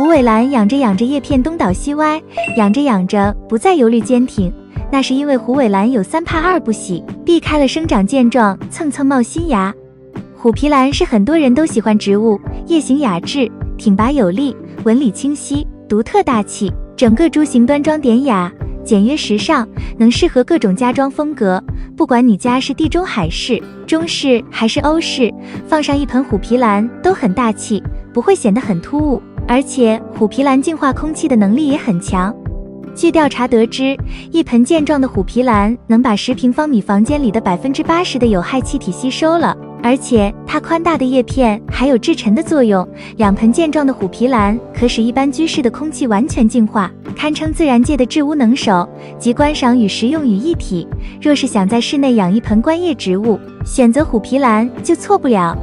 虎尾兰养着养着叶片东倒西歪，养着养着不再油绿坚挺，那是因为虎尾兰有3怕2不喜，避开了生长健壮蹭蹭冒新芽。虎皮兰是很多人都喜欢植物，叶形雅致，挺拔有力，纹理清晰，独特大气，整个株型端庄典雅，简约时尚，能适合各种家装风格。不管你家是地中海式、中式还是欧式，放上一盆虎皮兰都很大气，不会显得很突兀。而且虎皮兰净化空气的能力也很强。据调查得知，一盆健壮的虎皮兰能把10平方米房间里的80%的有害气体吸收了，而且它宽大的叶片还有制尘的作用。2盆健壮的虎皮兰可使一般居室的空气完全净化，堪称自然界的治污能手，集观赏与实用于一体。若是想在室内养一盆观叶植物，选择虎皮兰就错不了。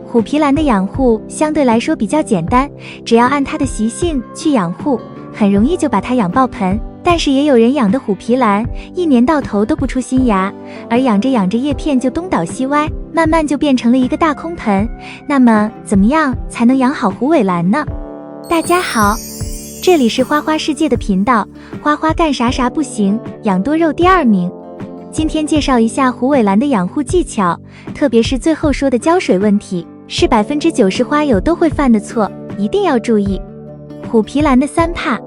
虎皮兰的养护相对来说比较简单，只要按它的习性去养护，很容易就把它养爆盆。但是也有人养的虎皮兰一年到头都不出新芽，而养着养着叶片就东倒西歪，慢慢就变成了一个大空盆。那么怎么样才能养好虎尾兰呢？大家好，这里是花花世界的频道，花花干啥啥不行，养多肉第2名。今天介绍一下虎尾兰的养护技巧，特别是最后说的浇水问题，是90%花友都会犯的错，一定要注意。虎皮兰的3怕。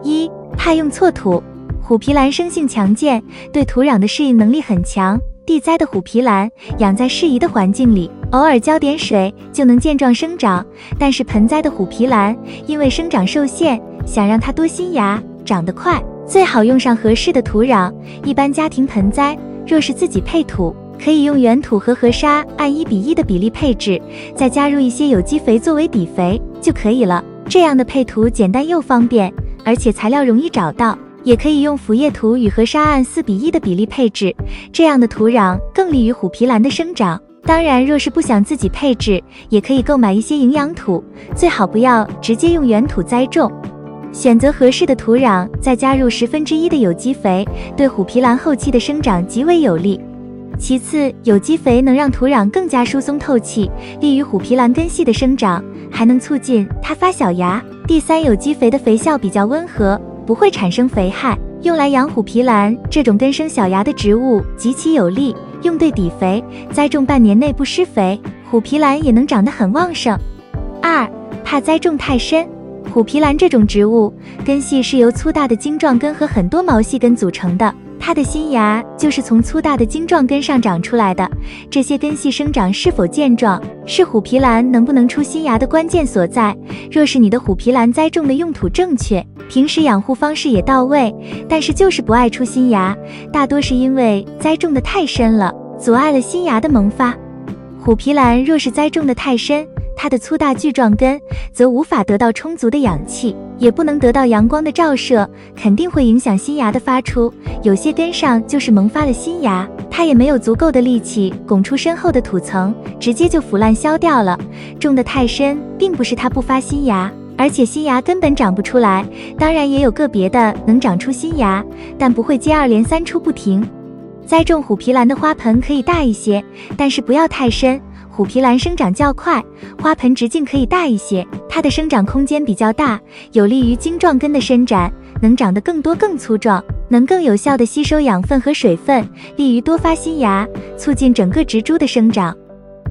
1. 怕用错土。虎皮兰生性强健，对土壤的适应能力很强。地栽的虎皮兰养在适宜的环境里，偶尔浇点水就能健壮生长。但是盆栽的虎皮兰因为生长受限，想让它多新芽长得快，最好用上合适的土壤。一般家庭盆栽若是自己配土，可以用原土和河沙按1:1的比例配置，再加入一些有机肥作为底肥就可以了。这样的配土简单又方便，而且材料容易找到。也可以用腐叶土与河沙按4:1的比例配置，这样的土壤更利于虎皮兰的生长。当然，若是不想自己配置，也可以购买一些营养土，最好不要直接用原土栽种。选择合适的土壤，再加入1/10的有机肥，对虎皮兰后期的生长极为有利。其次，有机肥能让土壤更加疏松透气，利于虎皮兰根系的生长，还能促进它发小芽。第3，有机肥的肥效比较温和，不会产生肥害，用来养虎皮兰这种根生小芽的植物极其有利。用对底肥，栽种半年内不施肥，虎皮兰也能长得很旺盛。2. 怕栽种太深。虎皮兰这种植物根系是由粗大的茎状根和很多毛细根组成的，它的新芽就是从粗大的茎状根上长出来的。这些根系生长是否健壮，是虎皮兰能不能出新芽的关键所在。若是你的虎皮兰栽种的用土正确，平时养护方式也到位，但是就是不爱出新芽，大多是因为栽种的太深了，阻碍了新芽的萌发。虎皮兰若是栽种的太深，它的粗大巨状根则无法得到充足的氧气，也不能得到阳光的照射，肯定会影响新芽的发出。有些根上就是萌发了新芽，它也没有足够的力气拱出深厚的土层，直接就腐烂消掉了。种得太深，并不是它不发新芽，而且新芽根本长不出来。当然也有个别的能长出新芽，但不会接二连三出不停。栽种虎皮兰的花盆可以大一些，但是不要太深。虎皮兰生长较快，花盆直径可以大一些，它的生长空间比较大，有利于茎状根的伸展，能长得更多更粗壮，能更有效地吸收养分和水分，利于多发新芽，促进整个植株的生长。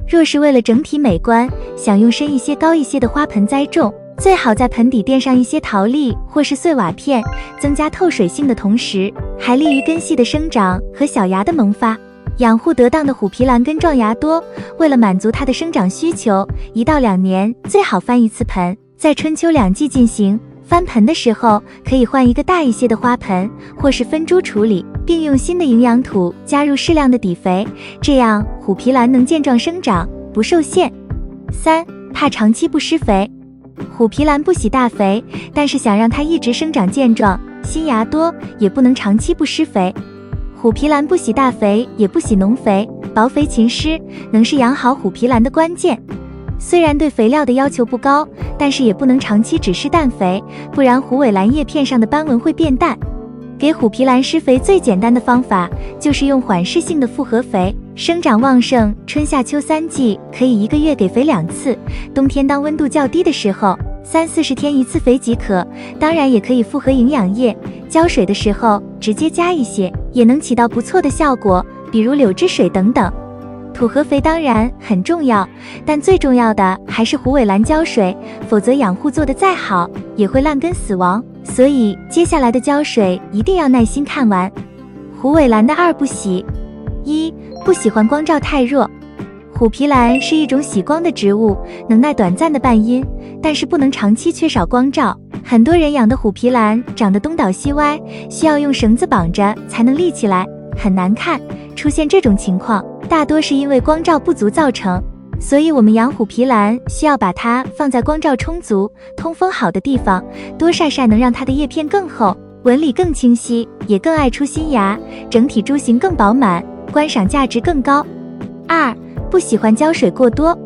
若是为了整体美观，想用深一些高一些的花盆栽种，最好在盆底垫上一些陶粒或是碎瓦片，增加透水性的同时，还利于根系的生长和小芽的萌发。养护得当的虎皮兰根状芽多，为了满足它的生长需求，1到2年最好翻一次盆，在春秋2季进行。翻盆的时候可以换一个大一些的花盆，或是分株处理，并用新的营养土加入适量的底肥，这样虎皮兰能健壮生长，不受限。3. 怕长期不施肥。虎皮兰不喜大肥，但是想让它一直生长健壮，新芽多，也不能长期不施肥。虎皮兰不喜大肥，也不喜浓肥，薄肥勤施能是养好虎皮兰的关键。虽然对肥料的要求不高，但是也不能长期只施氮肥，不然虎尾兰叶片上的斑纹会变淡。给虎皮兰施肥最简单的方法就是用缓释性的复合肥，生长旺盛，春夏秋3季可以1个月给肥2次，冬天当温度较低的时候30-40天一次肥即可，当然也可以复合营养液，浇水的时候直接加一些，也能起到不错的效果，比如柳枝水等等。土和肥当然很重要，但最重要的还是虎尾兰浇水，否则养护做得再好，也会烂根死亡。所以接下来的浇水一定要耐心看完。虎尾兰的2不喜：1. 不喜欢光照太弱。虎皮兰是一种喜光的植物，能耐短暂的半阴，但是不能长期缺少光照。很多人养的虎皮兰长得东倒西歪，需要用绳子绑着才能立起来，很难看。出现这种情况，大多是因为光照不足造成。所以我们养虎皮兰需要把它放在光照充足、通风好的地方，多晒晒能让它的叶片更厚，纹理更清晰，也更爱出新芽，整体株型更饱满，观赏价值更高。2. 不喜欢浇水过多。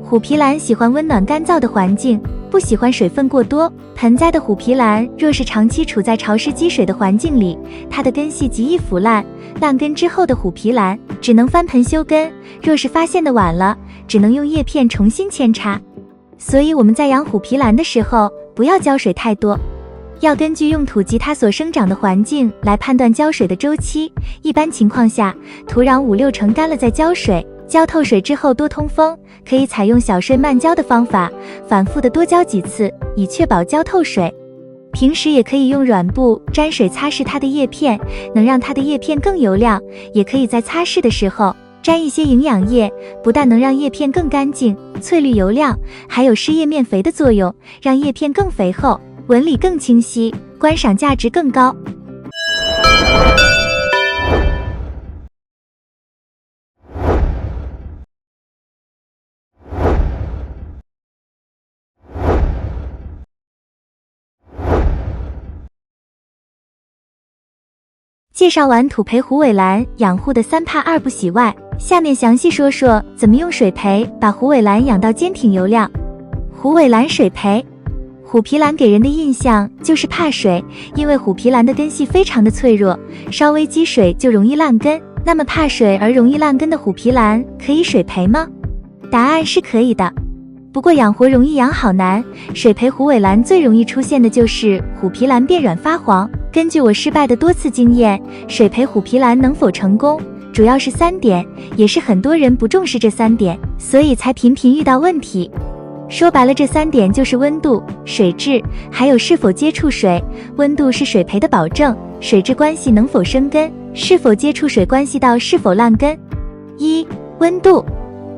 虎皮兰喜欢温暖干燥的环境，不喜欢水分过多。盆栽的虎皮兰若是长期处在潮湿积水的环境里，它的根系极易腐烂，烂根之后的虎皮兰只能翻盆修根，若是发现的晚了，只能用叶片重新扦插。所以我们在养虎皮兰的时候，不要浇水太多，要根据用土及它所生长的环境来判断浇水的周期。一般情况下，土壤5-6成干了再浇水，浇透水之后多通风，可以采用小水慢浇的方法，反复的多浇几次，以确保浇透水。平时也可以用软布沾水擦拭它的叶片，能让它的叶片更油亮，也可以在擦拭的时候沾一些营养液，不但能让叶片更干净、翠绿油亮，还有施叶面肥的作用，让叶片更肥厚，纹理更清晰，观赏价值更高。介绍完土培虎尾兰养护的3怕2不喜外，下面详细说说怎么用水培把虎尾兰养到坚挺油亮。虎尾兰水培。虎皮兰给人的印象就是怕水，因为虎皮兰的根系非常的脆弱，稍微积水就容易烂根。那么怕水而容易烂根的虎皮兰可以水培吗？答案是可以的。不过养活容易养好难，水培虎尾兰最容易出现的就是虎皮兰变软发黄。根据我失败的多次经验，水培虎皮兰能否成功，主要是3点，也是很多人不重视这3点，所以才频频遇到问题。说白了，这3点就是温度、水质，还有是否接触水。温度是水培的保证，水质关系能否生根，是否接触水关系到是否烂根。1. 温度。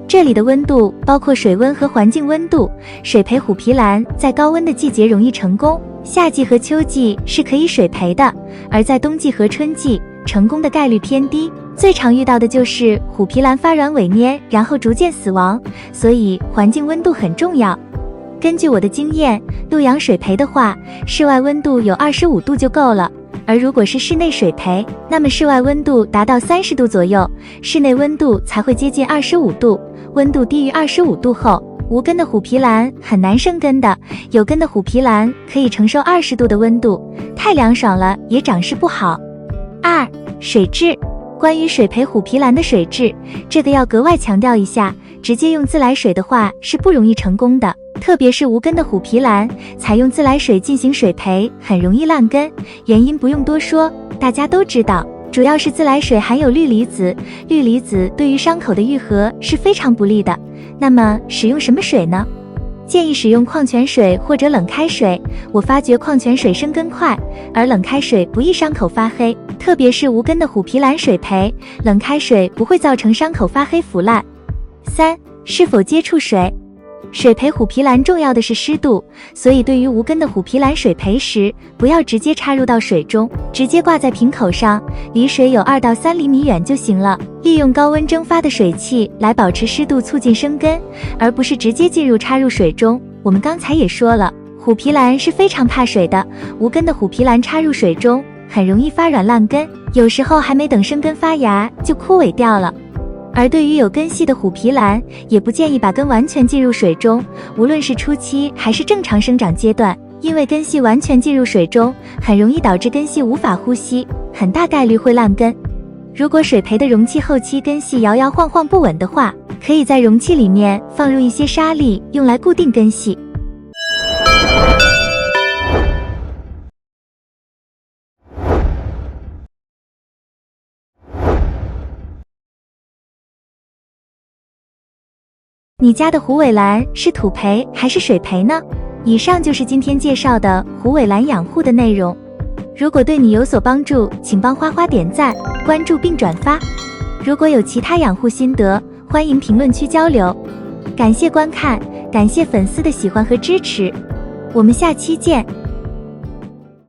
这里的温度包括水温和环境温度。水培虎皮兰在高温的季节容易成功，夏季和秋季是可以水培的，而在冬季和春季成功的概率偏低。最常遇到的就是虎皮兰发软萎蔫，然后逐渐死亡，所以环境温度很重要。根据我的经验，陆养水培的话，室外温度有25度就够了，而如果是室内水培，那么室外温度达到30度左右，室内温度才会接近25度。温度低于25度后，无根的虎皮兰很难生根的，有根的虎皮兰可以承受20度的温度，太凉爽了也长势不好。2. 水质。关于水培虎皮兰的水质，这个要格外强调一下，直接用自来水的话是不容易成功的，特别是无根的虎皮兰，采用自来水进行水培很容易烂根，原因不用多说，大家都知道，主要是自来水含有氯离子，氯离子对于伤口的愈合是非常不利的。那么使用什么水呢？建议使用矿泉水或者冷开水，我发觉矿泉水生根快，而冷开水不易伤口发黑，特别是无根的虎皮兰水培，冷开水不会造成伤口发黑腐烂。3. 是否接触水。水培虎皮兰重要的是湿度，所以对于无根的虎皮兰水培时，不要直接插入到水中，直接挂在瓶口上，离水有2到3厘米远就行了。利用高温蒸发的水汽来保持湿度，促进生根，而不是直接插入水中。我们刚才也说了，虎皮兰是非常怕水的，无根的虎皮兰插入水中很容易发软烂根，有时候还没等生根发芽就枯萎掉了。而对于有根系的虎皮兰，也不建议把根完全进入水中，无论是初期还是正常生长阶段，因为根系完全进入水中，很容易导致根系无法呼吸，很大概率会烂根。如果水培的容器后期根系摇摇晃晃不稳的话，可以在容器里面放入一些沙粒，用来固定根系。你家的虎尾兰是土培还是水培呢？以上就是今天介绍的虎尾兰养护的内容。如果对你有所帮助，请帮花花点赞、关注并转发。如果有其他养护心得，欢迎评论区交流。感谢观看，感谢粉丝的喜欢和支持，我们下期见。